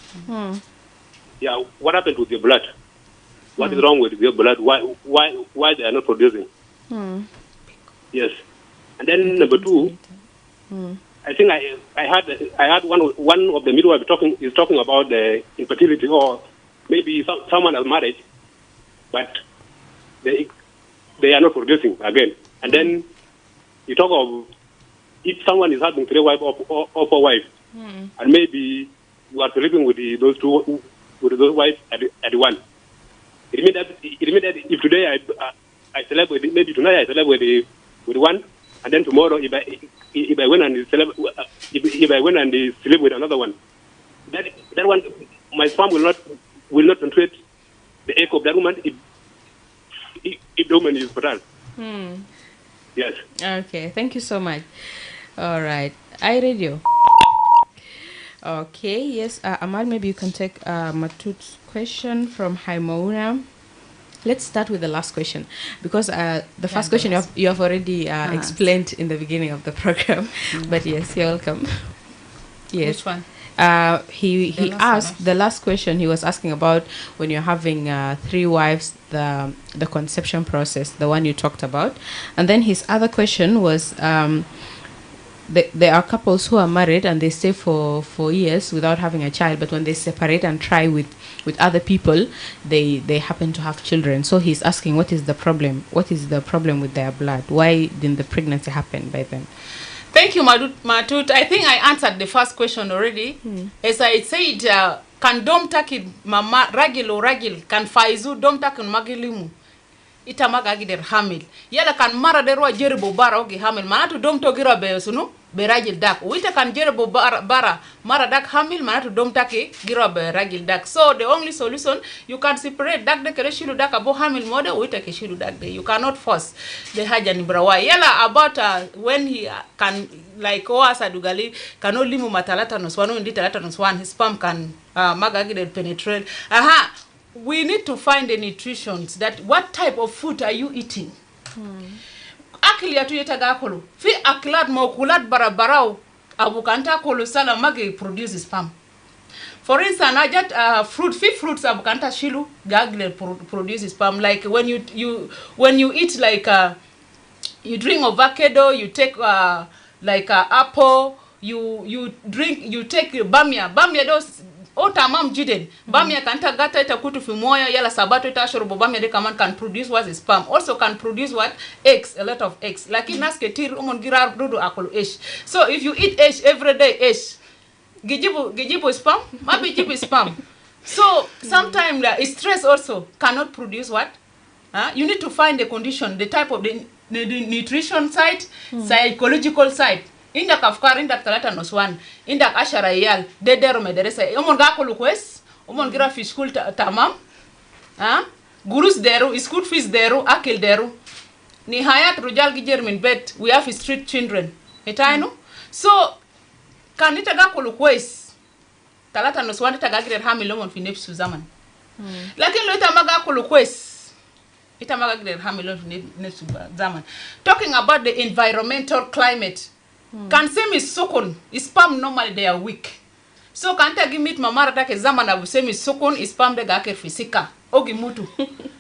Yeah, what happened to their blood? What is wrong with their blood? Why they are not producing? Yes, and then number 2, I think I had one of the midwives talking about the infertility, or maybe someone has married, but they are not producing again. And then you talk of if someone is having 3 wives or 4 wives, and maybe you are sleeping with those wives at one. It means that if today I slept with, maybe tonight I slept with one, and then tomorrow if I went and sleep with another one, that one, my sperm will not penetrate the egg of that woman if the woman is fertile. Yes. Okay, thank you so much. All right, I read you. Okay, yes, Ahmad, maybe you can take Matut's question from Haimona. Let's start with the last question, because the first question you have already explained in the beginning of the program. But yes, you're welcome. Yes. Which one? He asked the last question. He was asking about when you're having 3 wives, the conception process, the one you talked about, and then his other question was there are couples who are married and they stay for years without having a child, but when they separate and try with other people, they happen to have children. So he's asking, what is the problem? What is the problem with their blood? Why didn't the pregnancy happen by then? Thank you, Matut. I think I answered the first question already. As I said, kan dom taki mama ragil o ragil kan faizu dom taki magilimu ita magagi der hamil yala kan mara der wa jerbo bara ogi hamil manatu dom to gira be sunu be ragil dak wita kan jerbo bara mara dak hamil manatu dom taki gira be ragil dak. So the only solution, you can separate dak de kere shilu dak abo hamil mode wita ke shilu dak de. You cannot force the haja ni brawa yala about when he can, like oasa dugali cannot limu matalata nos wanu ndi talata nos one, his sperm can magagi der penetrate. We need to find the nutrition, that what type of food are you eating. Akili ya tuyeta gakolo fi akilat mo kulat barabarao abukanta kolo sala mage produce sperm. For instance, I just fruits abukanta shilu gagle produce sperm. Like when you eat, like you drink avocado, you take like apple, you take bamia those otamam jiden bamia kanta gata ita kutu fimoya yala sabato ita shorobo bamia de kaman can produce what is sperm, also can produce what eggs, a lot of eggs. Like in naske tir umon girar dudu akolo esh. So if you eat esh every day, esh gijibu sperm maybe gijibu sperm. So sometimes stress also cannot produce what you need to find the condition, the type of the nutrition side, psychological side. Inda kafkar inda talata noswan inda ashara yal dedero mederesa umon gakolo kwes umon gira fi school tamam gurus deru school fees deru akil deru ni hayat rujal gijer min bet, we have street children etaino. So kanita gakolo kwes talata noswan ita gagire hamil umon fi nepsu zaman lakini lo ita magakolo kwes ita magagire hamil umon fi nepsu zaman. Talking about the environmental climate, can semi sokon sperm normally they are weak. So kanta gimit mamara take zaman abu semi sokon sperm de gake fisika ogi mutu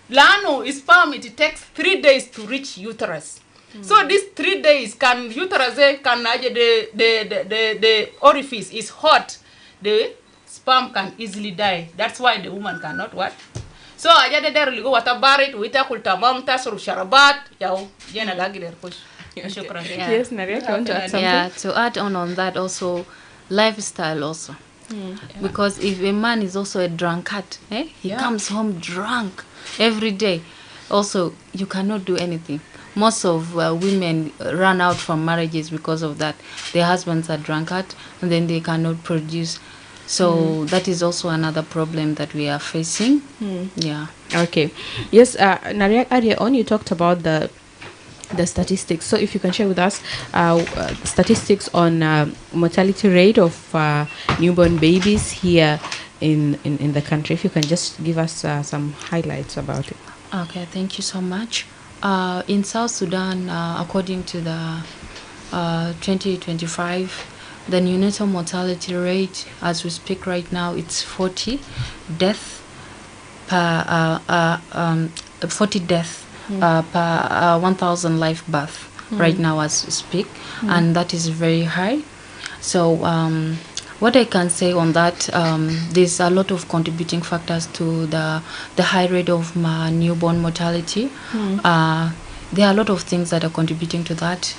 lano sperm it takes 3 days to reach uterus. So these 3 days can uterus can the orifice is hot, the sperm can easily die. That's why the woman cannot what. So ajade der ligo watabarit wita kultamam tasru sharabat yaw jena gagi der push. Shukran. Yeah. Yes, Naria, you want to add something? Yeah, to add on that also, lifestyle also. Because if a man is also a drunkard, he comes home drunk every day, also you cannot do anything. Most of women run out from marriages because of that. Their husbands are drunkard and then they cannot produce. So that is also another problem that we are facing. Yeah. Okay. Yes, Naria, earlier on you talked about the statistics. So if you can share with us statistics on mortality rate of newborn babies here in the country. If you can just give us some highlights about it. Okay, thank you so much. In South Sudan, according to the 2025, the neonatal mortality rate, as we speak right now, it's 40 deaths per 1,000 live birth right now as we speak, and that is very high. So what I can say on that, there's a lot of contributing factors to the high rate of newborn mortality. There are a lot of things that are contributing to that.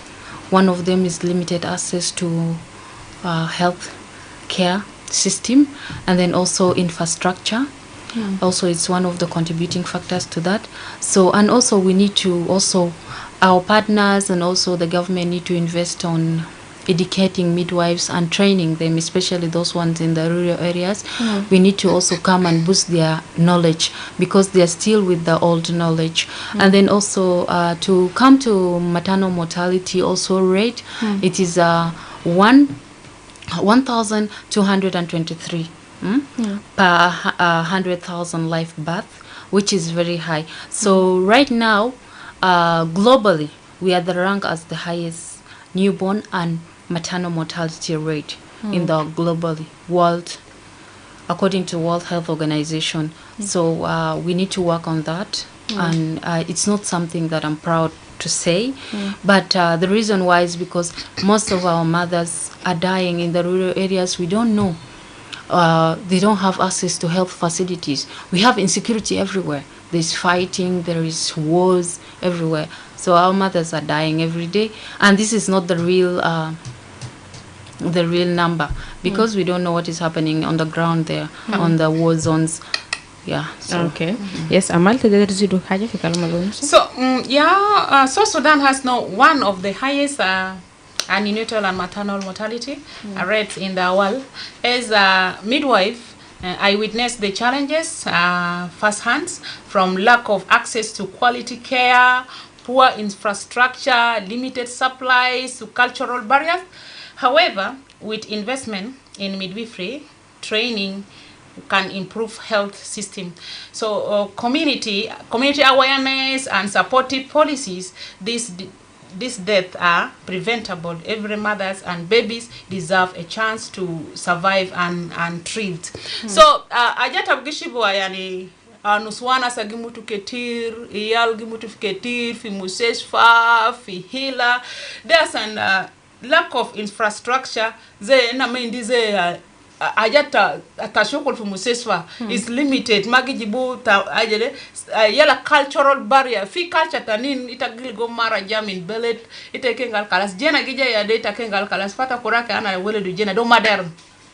One of them is limited access to health care system, and then also infrastructure. Also, it's one of the contributing factors to that. So, and also we need to our partners and also the government need to invest on educating midwives and training them, especially those ones in the rural areas. We need to also come and boost their knowledge because they are still with the old knowledge. And then also to come to maternal mortality also rate, it is 1,223 per 100,000 live birth, which is very high. So right now, globally, we are the rank as the highest newborn and maternal mortality rate in the globally world, according to World Health Organization. So we need to work on that, and it's not something that I'm proud to say, but the reason why is because most of our mothers are dying in the rural areas. We don't know. They don't have access to health facilities. We have insecurity everywhere. There's fighting, there is wars everywhere. So our mothers are dying every day, and this is not the real number because we don't know what is happening on the ground there, on the war zones. Yeah. So. Okay. Yes, Amal, so South Sudan has now one of the highest neonatal and maternal mortality rates in the world. As a midwife, I witnessed the challenges firsthand, from lack of access to quality care, poor infrastructure, limited supplies, to cultural barriers. However, with investment in midwifery training, can improve health system. So community awareness and supportive policies, these deaths are preventable. Every mothers and babies deserve a chance to survive and thrive. So ajata bgishibwa yani nuswana sagimutu ketir, iyal gimutu ketir, fi museshfa, fi hila. There's an lack of infrastructure. Ze na mendi ze ajata atashokol fi museshfa is limited. Magijibu ajele yala cultural barrier. Fi culture tanin itagil go mara jamin belet itekengal kalas jena gija ya de itakengal kalas fata kurake ana wele du jena do modern.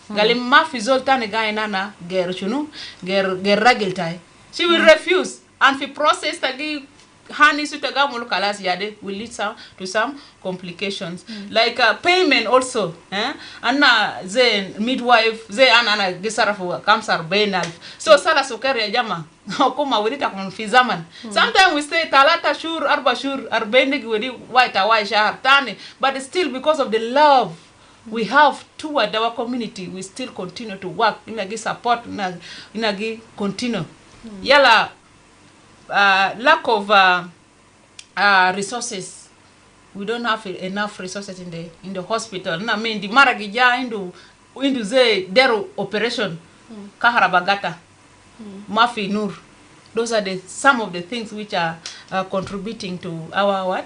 Galim mafi zoltane gainana ger chunu ger ragiltai. She will refuse, and if process tagi hani sutaga mulu kalas yade will lead to some complications like payment also. Anna ze midwife ze ana gisarafu kamsar benal. So sala sukari ya jama okuma wilita konfizaman. Sometimes we say talata shur arba shur arbendegi wedi waita wai shahar tani, but still because of the love we have toward our community, we still continue to work. Inagi support, inagi continue. Yala lack of resources. We don't have enough resources in the hospital. I mean, the maragija into ze dero operation kaharabagata mafi nur Those are some of the things which are contributing to our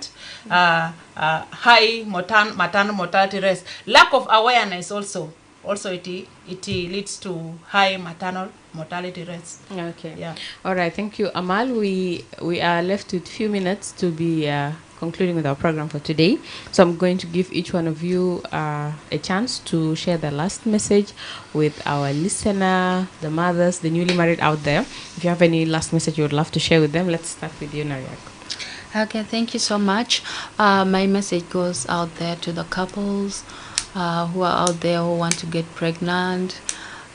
high maternal mortality rates. Lack of awareness also it leads to high maternal mortality rates. Okay. Yeah. All right. Thank you, Amal. We are left with few minutes to be concluding with our program for today. So I'm going to give each one of you a chance to share the last message with our listener, the mothers, the newly married out there. If you have any last message you would love to share with them, let's start with you, Nariak. Okay, thank you so much. My message goes out there to the couples who are out there who want to get pregnant.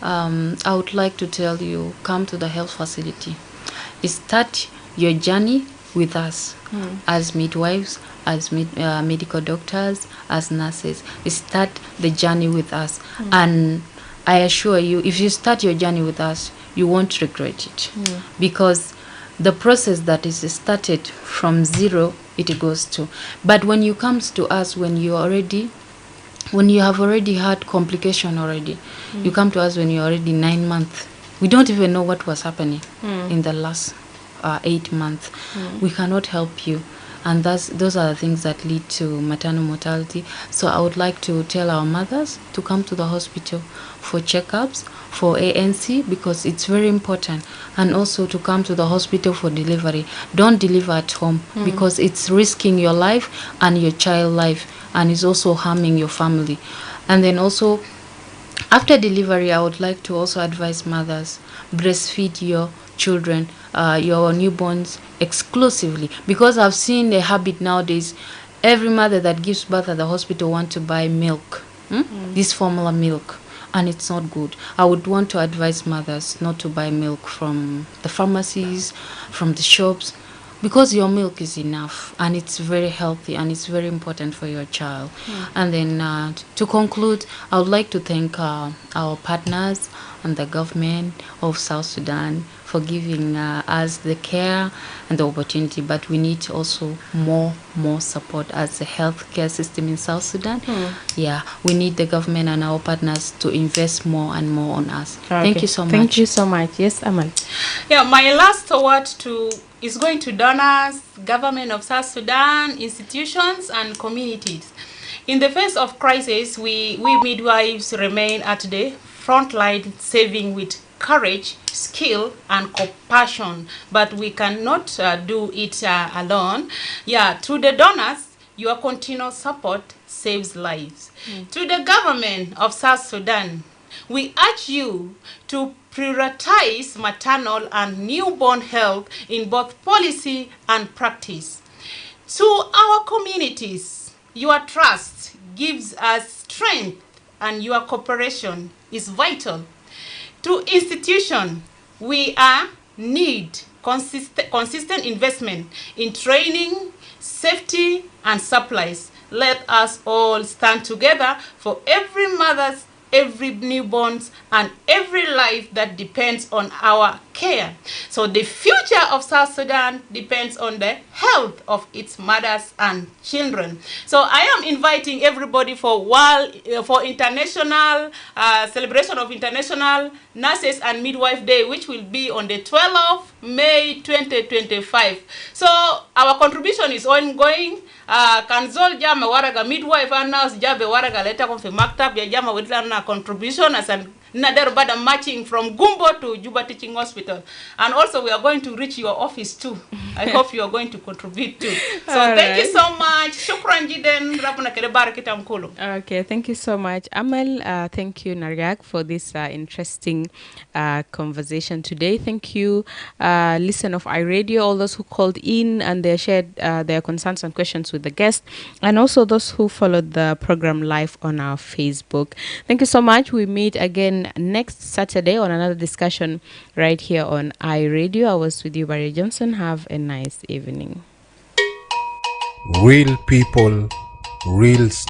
I would like to tell you, come to the health facility. Start your journey with us as midwives, as medical doctors, as nurses. Start the journey with us. And I assure you, if you start your journey with us, you won't regret it. Because the process that is started from zero, it goes to. But when you come to us, when you have already had complication already, you come to us when you're already 9 months. We don't even know what was happening in the last 8 months. We cannot help you. And those are the things that lead to maternal mortality. So I would like to tell our mothers to come to the hospital for checkups, for ANC, because it's very important. And also to come to the hospital for delivery. Don't deliver at home because it's risking your life and your child life, and it's also harming your family. And then also, after delivery, I would like to also advise mothers, breastfeed your children, your newborns exclusively, because I've seen a habit nowadays. Every mother that gives birth at the hospital want to buy milk, this formula milk, and it's not good. I would want to advise mothers not to buy milk from the pharmacies, from the shops, because your milk is enough and it's very healthy and it's very important for your child. And then to conclude, I would like to thank our partners and the government of South Sudan for giving us the care and the opportunity, but we need also more support as a healthcare system in South Sudan. Yeah, we need the government and our partners to invest more and more on us. Okay. Thank you so much. Thank you so much. Yes, Amal. Yeah, my last word is going to donors, government of South Sudan, institutions, and communities. In the face of crisis, we midwives remain at the front line, saving with courage, skill, and compassion. But we cannot do it alone. Yeah, to the donors, your continuous support saves lives. To the government of South Sudan, we urge you to prioritize maternal and newborn health in both policy and practice. To our communities, your trust gives us strength and your cooperation is vital. To institutions, we need consistent investment in training, safety, and supplies. Let us all stand together for every mother's, every newborn, and every life that depends on our care. So the future of South Sudan depends on the health of its mothers and children. So I am inviting everybody for international celebration of International Nurses and Midwife Day, which will be on the 12th of May 2025. So our contribution is ongoing. Kanzol jama waraga midwife and nurse jabe waraga leta konfe maktab ya jama witla na contribution as an nader bada matching from Gumbo to Juba Teaching Hospital. And also we are going to reach your office too. I hope you are going to contribute too. So thank you so much. Shukran jiden rabuna kere barakita mkulu. Okay, thank you so much, Amal. Thank you, Nariak, for this interesting conversation today. Thank you, listen of iRadio, all those who called in and they shared their concerns and questions with the guest, and also those who followed the program live on our Facebook. Thank you so much. We meet again next Saturday on another discussion right here on iRadio. I was with you, Barry Johnson. Have a nice evening. Real people, real